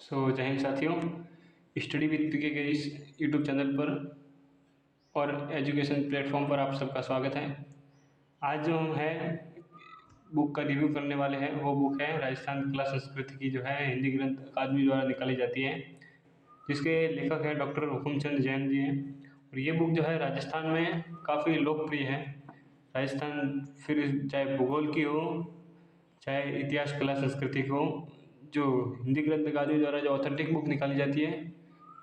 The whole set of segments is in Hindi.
जय हिंद साथियों। स्टडी विद पीके के इस यूट्यूब चैनल पर और एजुकेशन प्लेटफॉर्म पर आप सबका स्वागत है। आज जो हम है बुक का रिव्यू करने वाले हैं वो बुक है राजस्थान कला संस्कृति की, जो है हिंदी ग्रंथ अकादमी द्वारा निकाली जाती है, जिसके लेखक हैं डॉक्टर हुकुमचंद जैन जी हैं। और ये बुक जो है राजस्थान में काफ़ी लोकप्रिय है। राजस्थान फिर चाहे भूगोल की हो, चाहे इतिहास कला संस्कृति की हो, जो हिंदी ग्रंथ अकादमी द्वारा जो ऑथेंटिक बुक निकाली जाती है,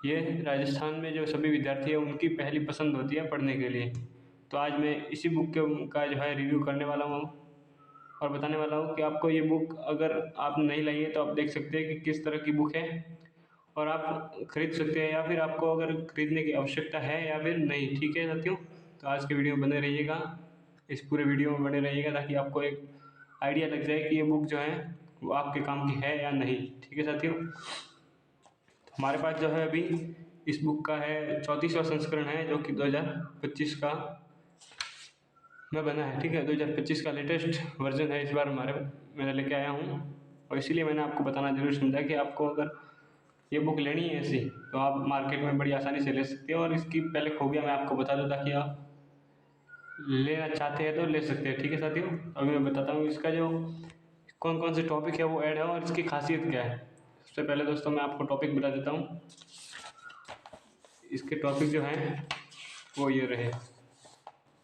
ये राजस्थान में जो सभी विद्यार्थी हैं उनकी पहली पसंद होती है पढ़ने के लिए। तो आज मैं इसी बुक का जो है रिव्यू करने वाला हूँ और बताने वाला हूँ कि आपको ये बुक अगर आप नहीं लाई है तो आप देख सकते हैं कि किस तरह की बुक है और आप खरीद सकते हैं, या फिर आपको अगर खरीदने की आवश्यकता है या फिर नहीं। ठीक है साथियों, तो आज के वीडियो में बने रहिएगा, इस पूरे वीडियो में बने रहिएगा ताकि आपको एक आइडिया लग जाए कि ये बुक जो है वो आपके काम की है या नहीं। ठीक है साथियों, हमारे पास जो है अभी इस बुक का है 34वां संस्करण है, जो कि 2025 का में बना है। ठीक है, 2025 का लेटेस्ट वर्जन है इस बार मैंने लेके आया हूँ, और इसीलिए मैंने आपको बताना जरूर समझा कि आपको अगर ये बुक लेनी है ऐसी तो आप मार्केट में बड़ी आसानी से ले सकते हैं। और इसकी पहले खूबियाँ मैं आपको बता दूँ ताकि आप लेना चाहते हैं तो ले सकते हैं। ठीक है साथियों, अभी मैं बताता हूँ इसका जो कौन कौन से टॉपिक है वो ऐड है और इसकी खासियत क्या है। सबसे पहले दोस्तों मैं आपको टॉपिक बता देता हूँ। इसके टॉपिक जो हैं वो ये रहे।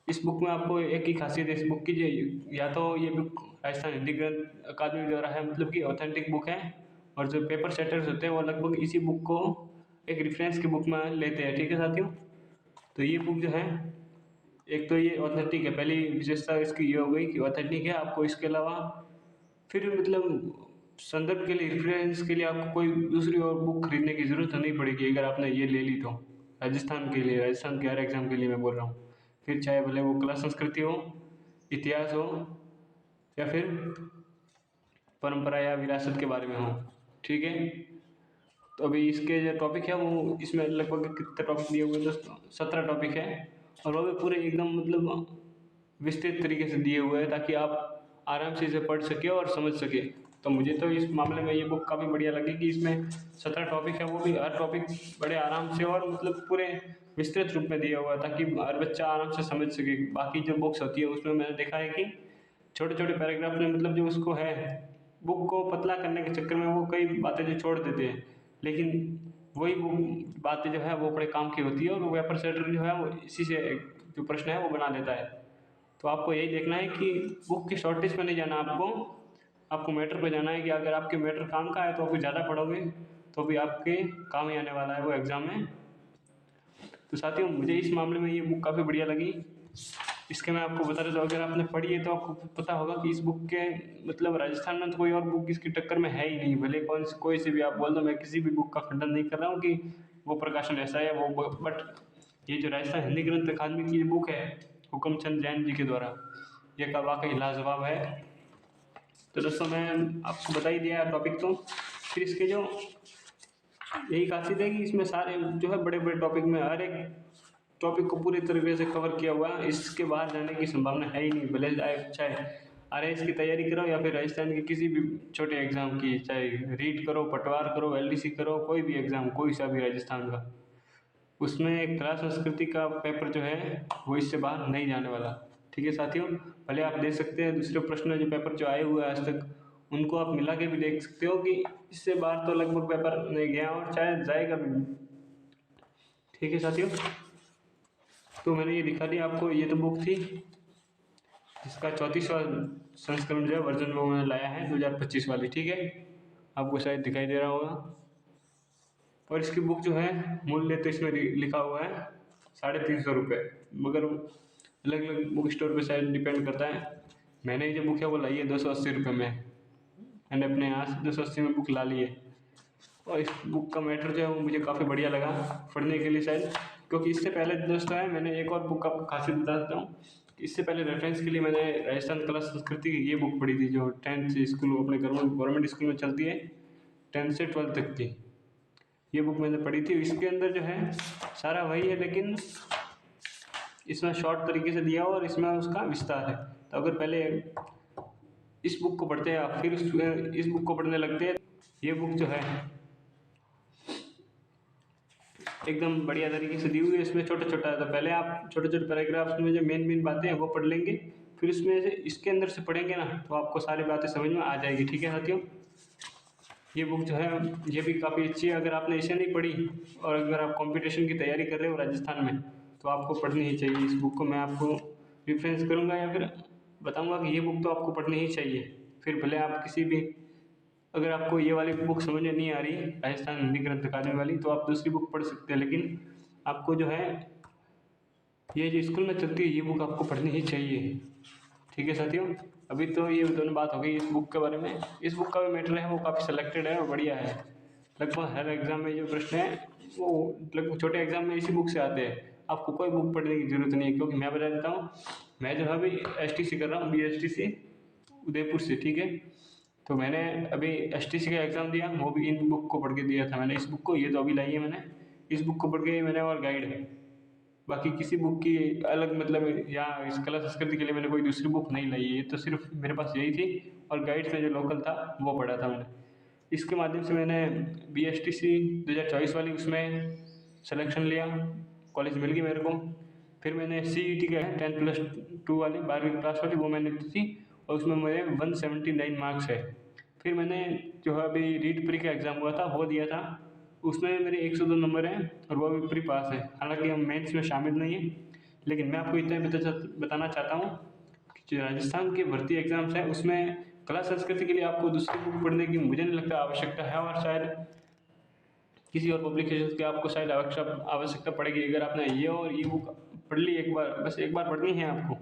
इस बुक में आपको एक ही खासियत है इस बुक की, या तो ये बुक राजस्थान हिंदी ग्रंथ अकादमी द्वारा है, मतलब कि ऑथेंटिक बुक है, और जो पेपर सेटर्स होते हैं वो लगभग इसी बुक को एक रेफरेंस की बुक में लेते हैं। ठीक है साथियों, तो ये बुक जो है एक तो ये ऑथेंटिक है, पहली विशेषता इसकी ये हो गई कि ऑथेंटिक है। आपको इसके अलावा फिर मतलब संदर्भ के लिए, रेफरेंस के लिए आपको कोई दूसरी और बुक खरीदने की ज़रूरत नहीं पड़ेगी अगर आपने ये ले ली तो। राजस्थान के लिए, राजस्थान के हर एग्ज़ाम के लिए मैं बोल रहा हूँ, फिर चाहे भले वो कला संस्कृति हो, इतिहास हो, या फिर परंपरा या विरासत के बारे में हो। ठीक है, तो अभी इसके जो टॉपिक है वो इसमें लगभग कितने टॉपिक दिए हुए हैं दोस्तों, 17 टॉपिक है, और वो भी पूरे एकदम मतलब विस्तृत तरीके से दिए हुए हैं ताकि आप आराम से इसे पढ़ सके और समझ सके। तो मुझे तो इस मामले में ये बुक काफ़ी बढ़िया लगी कि इसमें 17 टॉपिक है, वो भी हर टॉपिक बड़े आराम से और मतलब पूरे विस्तृत रूप में दिया हुआ है ताकि हर बच्चा आराम से समझ सके। बाकी जो बुक्स होती है उसमें मैंने देखा है कि छोटे छोटे पैराग्राफ में मतलब जो उसको है बुक को पतला करने के चक्कर में वो कई बातें जो छोड़ देते हैं, लेकिन वही बुक बातें जो है वो बड़े काम की होती है, और वो पेपर सेटर जो है वो इसी से जो प्रश्न है वो बना देता है। तो आपको यही देखना है कि बुक की शॉर्टेज पे नहीं जाना, आपको मैटर पे जाना है कि अगर आपके मैटर काम का है तो आप ज़्यादा पढ़ोगे तो भी आपके काम ही आने वाला है वो एग्ज़ाम में। तो साथियों, मुझे इस मामले में ये बुक काफ़ी बढ़िया लगी। इसके मैं आपको बता देता हूँ, अगर आपने पढ़ी है तो आपको पता होगा कि इस बुक के मतलब राजस्थान में तो कोई और बुक इसकी टक्कर में है ही नहीं। भले कोई सी भी आप बोल दो, मैं किसी भी बुक का खंडन नहीं कर रहा हूँ कि वो प्रकाशन ऐसा है वो, बट ये जो राजस्थान हिंदी ग्रंथ अकादमी की बुक है हुकुमचंद जैन जी के द्वारा, ये का वाकई लाजवाब है। तो दोस्तों मैं आपको बता ही दिया टॉपिक, तो फिर इसके जो यही खासियत है कि इसमें सारे जो है बड़े बड़े टॉपिक में हर एक टॉपिक को पूरी तरीके से कवर किया हुआ है। इसके बाहर जाने की संभावना है ही नहीं, भले चाहे आरएएस की तैयारी करो या फिर राजस्थान के किसी भी छोटे एग्जाम की, चाहे रीट करो, पटवार करो, एलडीसी करो, कोई भी एग्जाम कोई सा भी राजस्थान का, उसमें कला संस्कृति का पेपर जो है वो इससे बाहर नहीं जाने वाला। ठीक है साथियों, भले आप देख सकते हैं दूसरे प्रश्न जो पेपर जो आए हुए हैं आज तक, उनको आप मिला के भी देख सकते हो कि इससे बाहर तो लगभग पेपर नहीं गया और चाहे जाएगा भी नहीं। ठीक है साथियों, तो मैंने ये दिखा दिया आपको। ये तो बुक थी जिसका 34वां संस्करण जो है वर्जन वो मैंने लाया है 2025 वाली। ठीक है, आपको शायद दिखाई दे रहा होगा। और इसकी बुक जो है मूल्य तो इसमें लिखा हुआ है 350 रुपये, मगर अलग अलग बुक स्टोर पे शायद डिपेंड करता है। मैंने जो बुक है वो लाई है 280 रुपये में, मैंने अपने यहाँ से 280 में बुक ला ली है। और इस बुक का मैटर जो है वो मुझे काफ़ी बढ़िया लगा पढ़ने के लिए शायद, क्योंकि इससे पहले दोस्तों है मैंने एक और बुक का खासियत बता देता हूँ। इससे पहले रेफरेंस के लिए मैंने राजस्थान कला संस्कृति की ये बुक पढ़ी थी, जो 10th से स्कूल अपने गवर्नमेंट स्कूल में चलती है, 10th से 12th तक की ये बुक मैंने पढ़ी थी। इसके अंदर जो है सारा वही है, लेकिन इसमें शॉर्ट तरीके से दिया और इसमें उसका विस्तार है। तो अगर पहले इस बुक को पढ़ते हैं आप फिर इस बुक को पढ़ने लगते हैं, ये बुक जो है एकदम बढ़िया तरीके से दी हुई है। इसमें छोटा छोटा है, तो पहले आप छोटे छोटे पैराग्राफ्स में जो मेन बातें हैं वो पढ़ लेंगे, फिर इसमें से इसके अंदर से पढ़ेंगे ना तो आपको सारी बातें समझ में आ जाएगी। ठीक है साथियों, ये बुक जो है ये भी काफ़ी अच्छी है। अगर आपने इसे नहीं पढ़ी और अगर आप कंपटीशन की तैयारी कर रहे हो राजस्थान में तो आपको पढ़नी ही चाहिए इस बुक को। मैं आपको रेफरेंस करूँगा या फिर बताऊँगा कि ये बुक तो आपको पढ़नी ही चाहिए। फिर भले आप किसी भी, अगर आपको ये वाली बुक समझ में नहीं आ रही राजस्थान हिंदी ग्रंथ अकादमी वाली, तो आप दूसरी बुक पढ़ सकते हैं, लेकिन आपको जो है ये जो स्कूल में चलती है ये बुक आपको पढ़नी ही चाहिए। ठीक है साथियों, अभी तो ये दोनों बात हो गई इस बुक के बारे में। इस बुक का भी मैटर है वो काफ़ी सिलेक्टेड है और बढ़िया है। लगभग हर एग्ज़ाम में जो प्रश्न है वो लगभग छोटे एग्ज़ाम में इसी बुक से आते हैं। आपको कोई बुक पढ़ने की ज़रूरत नहीं है, क्योंकि मैं बता देता हूँ, मैं जो है अभी STC कर रहा हूँ, BSTC उदयपुर से। ठीक है, तो मैंने अभी STC का एग्ज़ाम दिया, वो भी इन बुक को पढ़ के दिया था मैंने। इस बुक को ये तो अभी लाई है मैंने, इस बुक को पढ़ के मैंने और गाइड है। बाकी किसी बुक की अलग मतलब या इस कला संस्कृति के लिए मैंने कोई दूसरी बुक नहीं लाई है, ये तो सिर्फ मेरे पास यही थी और गाइड्स में जो लोकल था वो पढ़ा था मैंने। इसके माध्यम से मैंने BSTC 2024 वाली उसमें सिलेक्शन लिया, कॉलेज मिल गई मेरे को। फिर मैंने CET का 10+2 वाली 12वीं क्लास वाली वो मैंने दी थी और उसमें मेरे 179 मार्क्स है। फिर मैंने जो है अभी रीट प्री का एग्ज़ाम हुआ था वो दिया था, उसमें मेरे 102 नंबर हैं और वो भी प्री पास है। हालांकि हम मेंस में शामिल नहीं है, लेकिन मैं आपको इतना बताना चाहता हूँ कि जो राजस्थान के भर्ती एग्ज़ाम्स हैं उसमें कला संस्कृति के लिए आपको दूसरी बुक पढ़ने की मुझे नहीं लगता आवश्यकता है, और शायद किसी और पब्लिकेशन की आपको शायद आवश्यकता पड़ेगी। अगर आपने ये और ये बुक पढ़ ली एक बार, बस एक बार पढ़नी है आपको।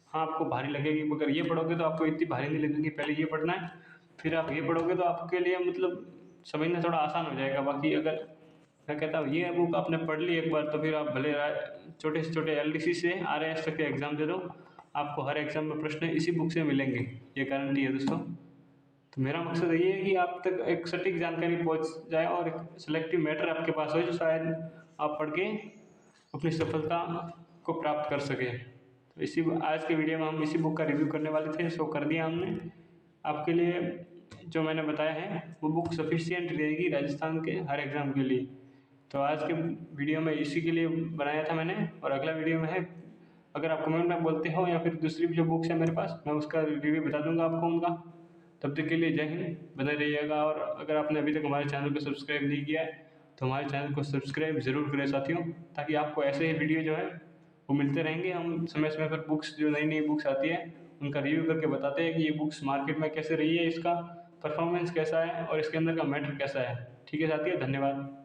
हाँ, आपको भारी लगेगी, मगर ये पढ़ोगे तो आपको इतनी भारी नहीं लगेगी। पहले ये पढ़ना है, फिर आप ये पढ़ोगे तो आपके लिए मतलब समझना थोड़ा आसान हो जाएगा। बाकी अगर मैं कहता हूँ ये बुक आपने पढ़ ली एक बार तो फिर आप भले छोटे से छोटे LDC से RAS तक के एग्ज़ाम दे दो, आपको हर एग्ज़ाम में प्रश्न इसी बुक से मिलेंगे, ये गारंटी है दोस्तों। तो मेरा मकसद ये है कि आप तक एक सटीक जानकारी पहुंच जाए और एक सिलेक्टिव मैटर आपके पास हो जो शायद आप पढ़ के अपनी सफलता को प्राप्त कर सकें। तो इसी आज के वीडियो में हम इसी बुक का रिव्यू करने वाले थे, सो कर दिया हमने। आपके लिए जो मैंने बताया है वो बुक सफिशिएंट रहेगी राजस्थान के हर एग्ज़ाम के लिए। तो आज के वीडियो में इसी के लिए बनाया था मैंने, और अगला वीडियो में है, अगर आप कमेंट में बोलते हो या फिर दूसरी भी जो बुक्स है मेरे पास, मैं उसका रिव्यू बता दूंगा आपको उनका। तब तक के लिए जय हिंद, बने रहिएगा। और अगर आपने अभी तक हमारे चैनल को सब्सक्राइब नहीं किया है तो हमारे चैनल को सब्सक्राइब ज़रूर करें साथियों, ताकि आपको ऐसे ही वीडियो जो है वो मिलते रहेंगे। हम समय समय पर बुक्स जो नई नई बुक्स आती है उनका रिव्यू करके बताते हैं कि ये बुक्स मार्केट में कैसे रही है, इसका परफॉर्मेंस कैसा है और इसके अंदर का मैटर कैसा है। ठीक है साथियों, धन्यवाद।